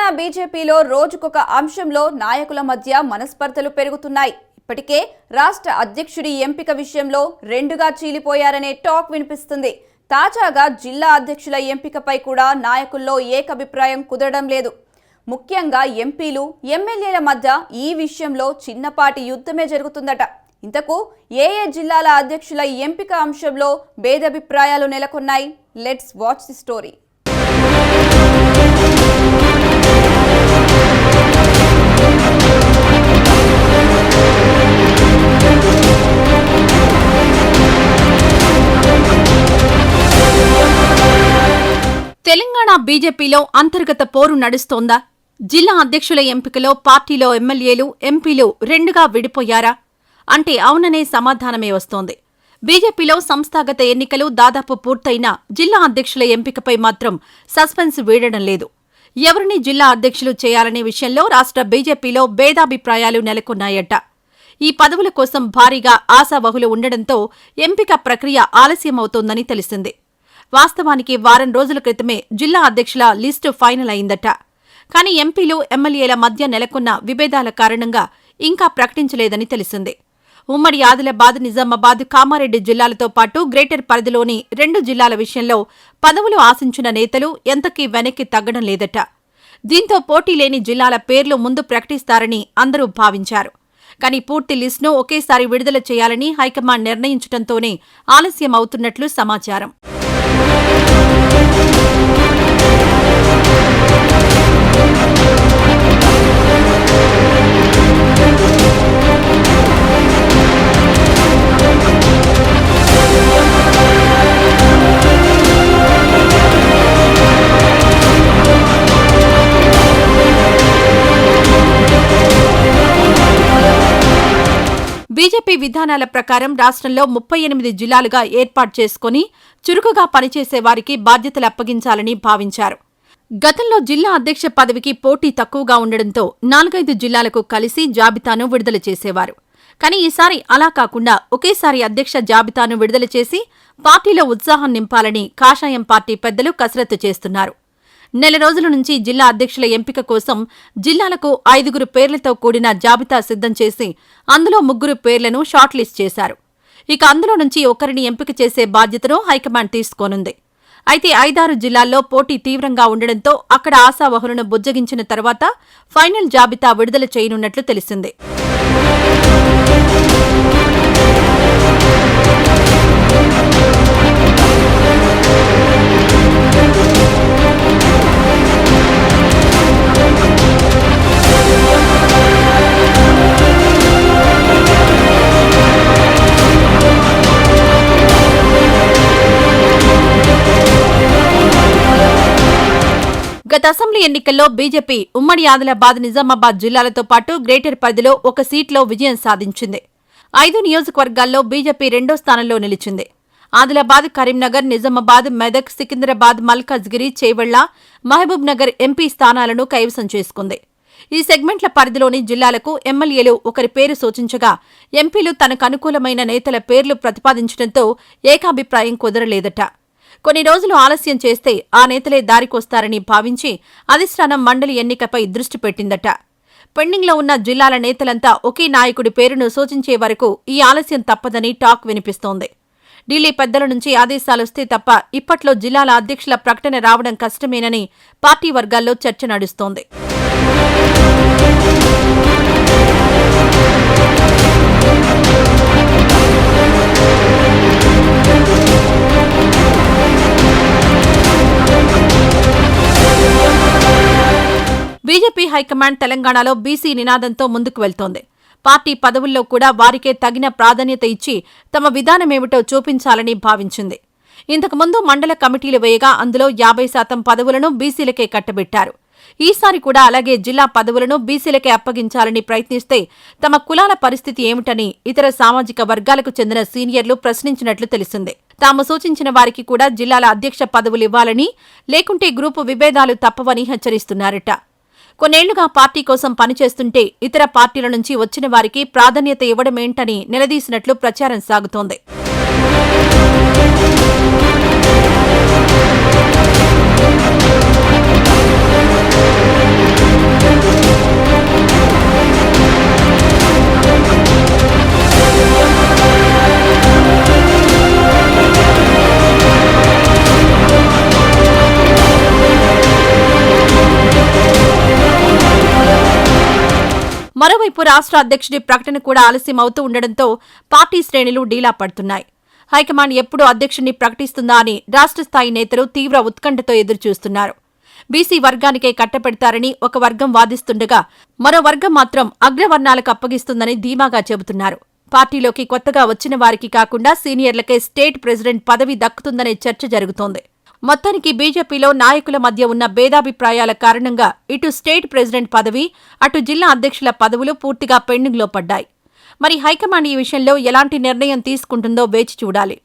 తెలంగాణ బీజేపీలో రోజుకొక అంశంలో నాయకుల మధ్య మనస్పర్ధలు పెరుగుతున్నాయి. ఇప్పటికే రాష్ట్ర అధ్యక్షుడి ఎంపిక విషయంలో రెండుగా చీలిపోయారనే టాక్ వినిపిస్తుంది. తాజాగా జిల్లా అధ్యక్షుల ఎంపికపై కూడా నాయకుల్లో ఏకాభిప్రాయం కుదరడం లేదు. ముఖ్యంగా ఎంపీలు, ఎమ్మెల్యేల మధ్య ఈ విషయంలో చిన్నపాటి యుద్ధమే జరుగుతుందట. ఇంతకు ఏ జిల్లాల అధ్యక్షుల ఎంపిక అంశంలో భేదాభిప్రాయాలు నెలకొన్నాయి? Let's watch the story. Telangana బీజేపీలో అంతర్గత పోరు నడుస్తోందా? జిల్లా అధ్యక్షుల ఎంపికలో పార్టీలో ఎమ్మెల్యేలు, ఎంపీలు రెండుగా విడిపోయారా అంటే అవుననే సమాధానమే వస్తోంది. బీజేపీలో సంస్థాగత ఎన్నికలు దాదాపు పూర్తయినా జిల్లా అధ్యక్షుల ఎంపికపై మాత్రం సస్పెన్స్ వీడడం లేదు. ఎవరిని జిల్లా అధ్యక్షులు చేయాలనే విషయంలో రాష్ట్ర బీజేపీలో భేదాభిప్రాయాలు నెలకొన్నాయట. ఈ పదవుల కోసం భారీగా ఆశావహులు ఉండడంతో ఎంపిక ప్రక్రియ ఆలస్యమవుతోందని తెలిసింది. వాస్తవానికి వారం రోజుల క్రితమే జిల్లా అధ్యక్షుల లిస్టు ఫైనల్ అయిందట. కానీ ఎంపీలు, ఎమ్మెల్యేల మధ్య నెలకొన్న విభేదాల కారణంగా ఇంకా ప్రకటించలేదని తెలిసింది. ఉమ్మడి ఆదిలాబాద్, నిజామాబాద్, కామారెడ్డి జిల్లాలతో పాటు గ్రేటర్ పరిధిలోని 2 జిల్లాల విషయంలో పదవులు ఆశించిన నేతలు ఎంతకీ వెనక్కి తగ్గడం లేదట. దీంతో పోటీ లేని జిల్లాల పేర్లు ముందు ప్రకటిస్తారని అందరూ భావించారు. కానీ పూర్తి లిస్టును ఒకేసారి విడుదల చేయాలని హైకమాండ్ నిర్ణయించడంతోనే ఆలస్యం అవుతున్నట్లు సమాచారం. బీజేపీ విధానాల ప్రకారం రాష్ట్రంలో 38 జిల్లాలుగా ఏర్పాటు చేసుకుని చురుకుగా పనిచేసే వారికి బాధ్యతలు అప్పగించాలని భావించారు. గతంలో జిల్లా అధ్యక్ష పదవికి పోటీ తక్కువగా ఉండడంతో 4-5 జిల్లాలకు కలిసి జాబితాను విడుదల చేసేవారు. కానీ ఈసారి అలా కాకుండా ఒకేసారి అధ్యక్ష జాబితాను విడుదల చేసి పార్టీలో ఉత్సాహం నింపాలని కాషాయం పార్టీ పెద్దలు కసరత్తు చేస్తున్నారు. నెల రోజుల నుంచి జిల్లా అధ్యక్షుల ఎంపిక కోసం జిల్లాలకు 5 పేర్లతో కూడిన జాబితా సిద్ధం చేసి అందులో 3 పేర్లను షార్ట్ లిస్ట్ చేశారు. ఇక అందులో నుంచి ఒకరిని ఎంపిక చేసే బాధ్యతను హైకమాండ్ తీసుకోనుంది. అయితే 5-6 జిల్లాల్లో పోటీ తీవ్రంగా ఉండడంతో అక్కడ ఆశావహులను బుజ్జగించిన తర్వాత ఫైనల్ జాబితా విడుదల చేయనున్నట్లు తెలిసింది. గత అసెంబ్లీ ఎన్నికల్లో బీజేపీ ఉమ్మడి ఆదిలాబాద్, నిజామాబాద్ జిల్లాలతో పాటు గ్రేటర్ పరిధిలో 1 సీట్లో విజయం సాధించింది. 5 నియోజకవర్గాల్లో బీజేపీ 2వ స్థానంలో నిలిచింది. ఆదిలాబాద్, కరీంనగర్, నిజామాబాద్, మెదక్, సికింద్రాబాద్, మల్కాజ్గిరి, చేవెళ్ల, మహబూబ్ నగర్ ఎంపీ స్థానాలను కైవసం చేసుకుంది. ఈ సెగ్మెంట్ల పరిధిలోని జిల్లాలకు ఎమ్మెల్యేలు ఒకరి పేరు సూచించగా ఎంపీలు తనకు అనుకూలమైన నేతల పేర్లు ప్రతిపాదించడంతో ఏకాభిప్రాయం కుదరలేదట. కొన్ని రోజులు ఆలస్యం చేస్తే ఆ నేతలే దారికొస్తారని భావించి అధిష్టానం మండలి ఎన్నికపై దృష్టి పెట్టిందట. పెండింగ్లో ఉన్న జిల్లాల నేతలంతా ఒకే నాయకుడి పేరును సూచించే వరకు ఈ ఆలస్యం తప్పదని టాక్ వినిపిస్తోంది. ఢిల్లీ పెద్దల నుంచి ఆదేశాలొస్తే తప్ప ఇప్పట్లో జిల్లాల అధ్యక్షుల ప్రకటన రావడం కష్టమేనని పార్టీ వర్గాల్లో చర్చ నడుస్తోంది. బీజేపీ హైకమాండ్ తెలంగాణలో బీసీ నినాదంతో ముందుకు వెళ్తోంది. పార్టీ పదవుల్లో కూడా వారికే తగిన ప్రాధాన్యత ఇచ్చి తమ విధానమేమిటో చూపించాలని భావించింది. ఇంతకుముందు మండల కమిటీలు వేయగా అందులో 50% పదవులను బీసీలకే కట్టబెట్టారు. ఈసారి కూడా అలాగే జిల్లా పదవులను బీసీలకే అప్పగించాలని ప్రయత్నిస్తే తమ కులాల పరిస్థితి ఏమిటని ఇతర సామాజిక వర్గాలకు చెందిన సీనియర్లు ప్రశ్నించినట్లు తెలిసింది. తాము సూచించిన వారికి కూడా జిల్లాల అధ్యక్ష పదవులివ్వాలని, లేకుంటే గ్రూపు విభేదాలు తప్పవని హెచ్చరిస్తున్నారట. కొన్నేళ్లుగా పార్టీ కోసం పనిచేస్తుంటే ఇతర పార్టీల నుంచి వచ్చిన వారికి ప్రాధాన్యత ఇవ్వడమేంటని నిలదీసినట్లు ప్రచారం సాగుతోంది. మరోవైపు రాష్ట్ర అధ్యక్షుడి ప్రకటన కూడా ఆలస్యం అవుతూ ఉండడంతో పార్టీ శ్రేణులు డీలా పడుతున్నాయి. హైకమాండ్ ఎప్పుడు అధ్యక్షుడిని ప్రకటిస్తుందా అని రాష్ట్ర స్థాయి నేతలు తీవ్ర ఉత్కంఠతో ఎదురుచూస్తున్నారు. బీసీ వర్గానికే కట్టపెడతారని ఒక వర్గం వాదిస్తుండగా మరో వర్గం మాత్రం అగ్రవర్ణాలకు అప్పగిస్తుందని ధీమాగా చెబుతున్నారు. పార్టీలోకి కొత్తగా వచ్చిన వారికి కాకుండా సీనియర్లకే స్టేట్ ప్రెసిడెంట్ పదవి దక్కుతుందనే చర్చ జరుగుతోంది. మొత్తానికి బీజేపీలో నాయకుల మధ్య ఉన్న భేదాభిప్రాయాల కారణంగా ఇటు స్టేట్ ప్రెసిడెంట్ పదవి, అటు జిల్లా అధ్యక్షుల పదవులు పూర్తిగా పెండింగ్లో పడ్డాయి. మరి హైకమాండ్ ఈ విషయంలో ఎలాంటి నిర్ణయం తీసుకుంటుందో వేచి చూడాలి.